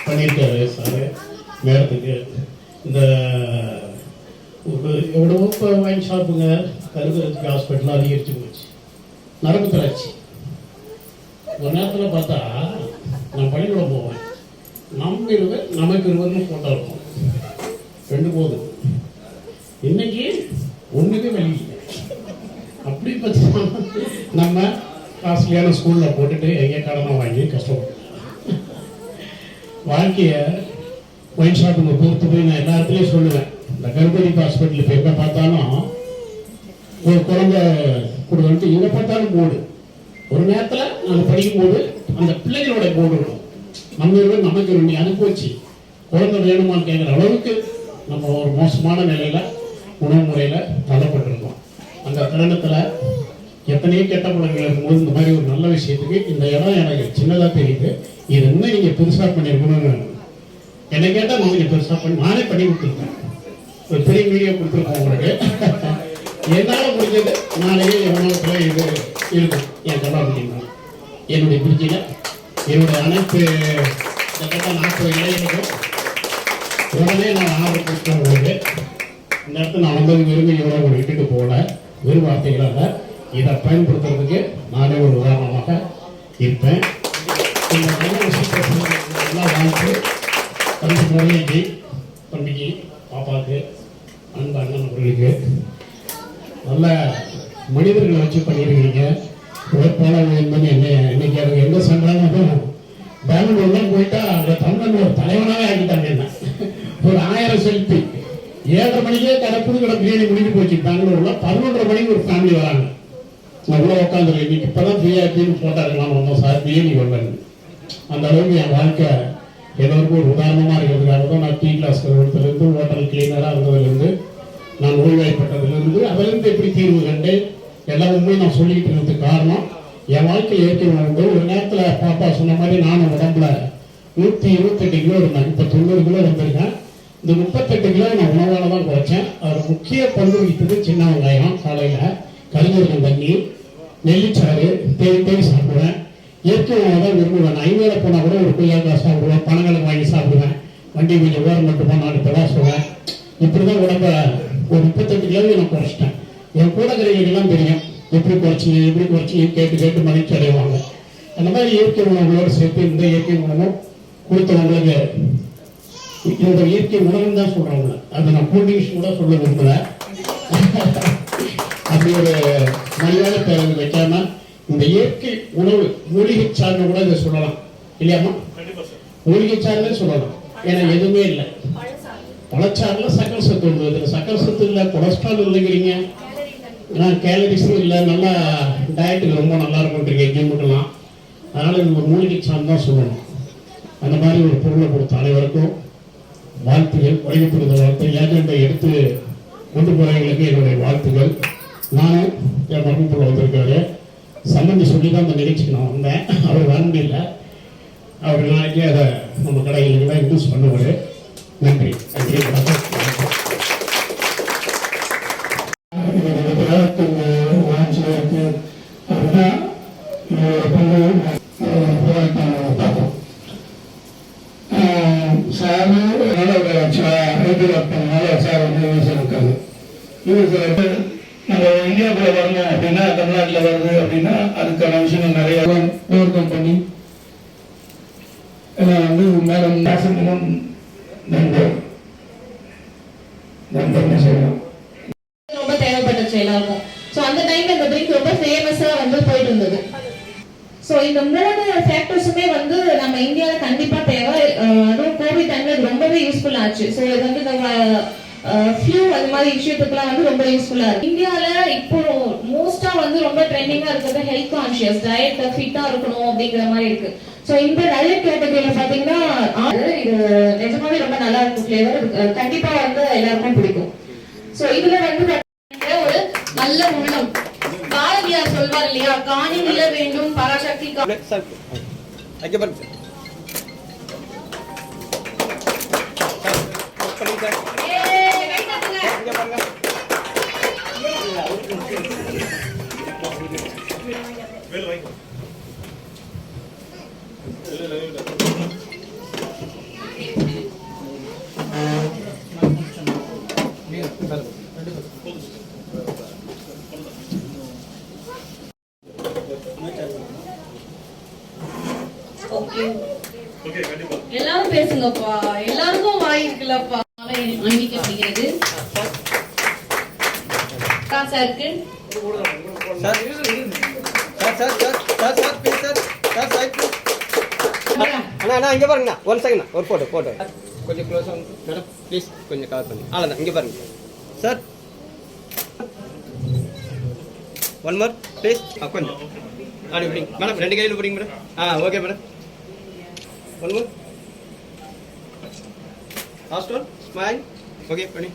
பண்ணியிருக்காரு சார் மேடத்துக்கு. இந்த எவ்வளவோ இப்போ வைன் ஷாப்புங்க கருதுறதுக்கு ஹாஸ்பிட்டல் அதிகரிச்சு போச்சு. நரம்பு தளர்ச்சி ஒரு நேரத்தில் பார்த்தா நான் பள்ளிக்கூடம் போவேன், நமக்கு 20 ஃபோட்டோ இருக்கும், 2 போதும். இன்னைக்கு ஒன்றுக்கு வெளியே அப்படி பார்த்தீங்கன்னா நம்ம காஸ்ட்லியான ஸ்கூலில் போட்டுட்டு எங்கே கடனை வாங்கி கஷ்டப்பட்டு வாழ்க்கையை ஒயின் ஷாப்புங்க பொறுத்து போய் நான் எல்லா இடத்துலையும் சொல்லுவேன். இந்த கருப்பதி ஹாஸ்பிட்டல் இப்போ எங்கே பார்த்தாலும் ஒரு குழந்தை கொடுக்கணுட்டு எங்கே பார்த்தாலும் போர்டு. ஒரு நேரத்தில் நாங்கள் படிக்கும்போது அந்த பிள்ளைகளோட போர்டு இருக்கும், நமக்கு நீ அனுப்பிச்சு குழந்தை வேணுமான்னு கேட்குற அளவுக்கு நம்ம ஒரு மோசமான நிலையில் உணவு முறையில் தள்ளப்பட்டிருக்கோம். அந்த தருணத்தில் எத்தனையோ கெட்ட பழங்கள் இருக்கும்போது இந்த மாதிரி ஒரு நல்ல விஷயத்துக்கு இந்த இடம் எனக்கு சின்னதாக தெரியுது. இது இன்னும் நீங்கள் பெருசாக பண்ணியிருக்கணும்னு என்னை கேட்டால் நீங்கள் பெருசாக பண்ணி நானே பண்ணி கொடுத்துருக்கேன். ஒரு பெரிய வீடியோ கொடுத்துருக்கோம் உங்களுக்கு. என்னால் முடிஞ்சது நாளையே உணவகத்தில் இது இருக்கும் என் கடை அப்படின்னா என்னுடைய பிரிட்ஜில் என்னுடைய அனைத்து கேட்டால் 40 இளைஞர்களும் உடனே நான் ஆர்டர் கொடுத்தேன். உங்களுக்கு இந்த இடத்துல நான் வந்தது விரும்பி இவ்வளோ ஒரு விட்டுட்டு போகல, வெறும் வார்த்தைகளால் இதை பயன்படுத்துறதுக்கு நானே ஒரு உதாரணமாக இருப்பேன். இந்த நல்ல விஷயத்தை எல்லாம் வாழ்த்து தம்பி முறைக்கு, தம்பிக்கு, பாப்பாவுக்கு, அன்பு அண்ணன் அவர்களுக்கு நல்ல மனிதர்களை வச்சு பண்ணியிருக்கீங்க. உழைப்பாளர்கள் என்பது இன்னைக்கு எனக்கு எந்த சங்கடமும் பெங்களூர்லாம் போயிட்டா அந்த தமிழன் ஒரு தலைவனாகவே ஆகிட்டாங்க. என்ன ஒரு 1000 செல்ஃபி 7:30 மணிக்கே புது கடை பிரியாணி முடிஞ்சு போச்சு. பெங்களூர்ல 11:30 மணிக்கு ஒரு ஃபேமிலி வராங்க. நான் உள்ள உட்காந்துருக்கேன். இன்னைக்கு இப்பதான் பிரியாணின்னு போட்டா இருக்கலாம் வந்தோம் சார், பிரியாணி வரலன்னு. அந்த அளவுக்கு என் வாழ்க்கை எல்லோருக்கும் ஒரு உதாரணமா இருக்கிறதுக்காக தான் நான் டீ கிளாஸ் கழுவுறதுலேருந்து ஹோட்டல் கிளீனராக இருந்ததுலேருந்து நான் ஓய்வாய்ப்பட்டதுலேருந்து அதிலிருந்து எப்படி தீர்வு கண்டு எல்லா உண்மையும் நான் சொல்லிக்கிட்டு இருக்கிறதுக்கு காரணம் என் வாழ்க்கையில் இயற்கை உணவு. ஒரு நேரத்தில் பாப்பா சொன்ன மாதிரி நானும் உடம்புல 128 கிலோ இருந்தேன். இப்போ 90 கிலோ வந்திருக்கேன். இந்த 38 கிலோ நான் உணவால் தான் குறைச்சேன். அதில் முக்கிய பங்கு வகித்தது சின்ன வெங்காயம், காலையில் கரிஞ்சீரகம் தண்ணி, நெல்லிச்சாறு தேடி சாப்பிடுவேன். இயற்கை உணவை தான் விரும்புவேன். நான் ஐவேல போனால் கூட ஒரு கொய்யாக்காய் சாப்பிடுவேன், பனங்களை வாங்கி சாப்பிடுவேன், வண்டி கொஞ்சம் ஓரம் மட்டும் போனால் பிரகாசுவேன். இப்படி தான் உடம்ப ஒரு 38 கிலோவை நான் குறைச்சிட்டேன். என் கூட கரைகளுக்கெல்லாம் தெரியும் எப்படி குறைச்சிங்க கேட்டு மகிழ்ச்சி அடைவாங்க. அந்த மாதிரி இயற்கை உணவுகளோடு சேர்த்து இந்த இயற்கை உணவும் கொடுத்தவங்களுக்கு இந்த இயற்கை உணவுன்னு தான் சொல்றாங்க. அது நான் கூல்ட்ரிங்க்ஸ் கூட சொல்ல விரும்பல. அப்படி ஒரு மனிதன பேரங்க வைக்காம இந்த இயற்கை உணவு மூலிகை சார்ந்த கூட இதை சொல்லலாம் இல்லையாமா? மூலிகை சார்ந்தே சொல்லலாம். ஏன்னா எதுவுமே இல்லை. பழச்சாறுல சக்கரை சத்து உண்டு. இதில் சக்கரை சத்து இல்லை, கொலஸ்ட்ரால் இல்லைங்கிறீங்க, கேலரிஸும் இல்லை, நல்லா டயட்டுக்கு ரொம்ப நல்லா இருக்கும்ன்றீங்க ஜிம்முக்கெல்லாம். அதனால இந்த ஒரு மூலிகை சார்ந்து தான் சொல்லணும். அந்த மாதிரி ஒரு பொருளை கொடுத்த அனைவருக்கும் வாழ்த்துகள், வழிபடுகிற வாழ்த்து. ஏஜெண்டை எடுத்து கொண்டு போறவங்களுக்கு என்னுடைய வாழ்த்துகள். நானும் என் மகன் வந்திருக்காரு சம்பந்தி சொல்லி தான் அந்த நிகழ்ச்சிக்கு நான் வந்தேன். அவர் வர முடியல. அவர் நாளைக்கு அதை நம்ம கடைகளுக்கு தான் யூஸ் பண்ணுவார். நன்றி. நம்ம இந்தியாவுக்குள்ள வரணும் அப்படின்னா, தமிழ்நாட்டில் வருது அப்படின்னா அதுக்கான விஷயங்கள் நிறைய ஓவர் கம் பண்ணி மேடம் பேசணும். நண்பர் செய்யலாம் ரொம்ப தேவைப்பட்டுச்சு எல்லாருக்கும். ஸோ அந்த டைம்ல இந்த ட்ரிங்க் ரொம்ப ஃபேமஸா போயிட்டு இருந்தது. ஸோ இந்த 3 ஃபேக்டர்ஸுமே நம்ம இந்தியாவில் கண்டிப்பா தேவை. அதுவும் கோவிட் டைம்ல இது ரொம்பவே யூஸ்ஃபுல் ஆச்சு. ஸோ இது நம்ம ஃபியூ அந்த மாதிரி விஷயத்துக்குலாம் ரொம்ப யூஸ்ஃபுல்லா இருக்கு. இந்தியால இப்போ மோஸ்டா ரொம்ப ட்ரெண்டிங்கா இருக்கிறது ஹெல்த் கான்ஷியஸ் டயட், ஃபிட்டா இருக்கணும் அப்படிங்கிற மாதிரி இருக்கு. ஸோ இந்த டயட் கேட்டகரியில பாத்தீங்கன்னா இது நிஜமாவே ரொம்ப நல்லா இருக்கும். ஃபிளேவர் கண்டிப்பா எல்லாருக்கும் பிடிக்கும். ஸோ இதுல ஒரு நல்ல உள்ளம். பாரதியார் சொல்வார் இல்லையா, காணி நில வேண்டும் பராசக்தி. எல்லாரும் பேசுங்கப்பா, எல்லாருக்கும் வாய் இருக்குல்லப்பா. அணிவிக்கப்படுகிறது. சாருக்கு அண்ணா இங்கே பாருங்கண்ணா, ஒன் செகண்ட் ஒரு போட்டோ கொஞ்சம் க்ளோஸ் மேடம் ப்ளீஸ், கொஞ்சம் கவர் பண்ணி அவ்வளோதான். இங்கே பாருங்க சார், ஒன் மோர் ப்ளீஸ். கொஞ்சம் அப்படி பிடிங்க மேடம், 2 கையில் பிடிங்க madam. Okay madam, one more last one smile. Okay பண்ணி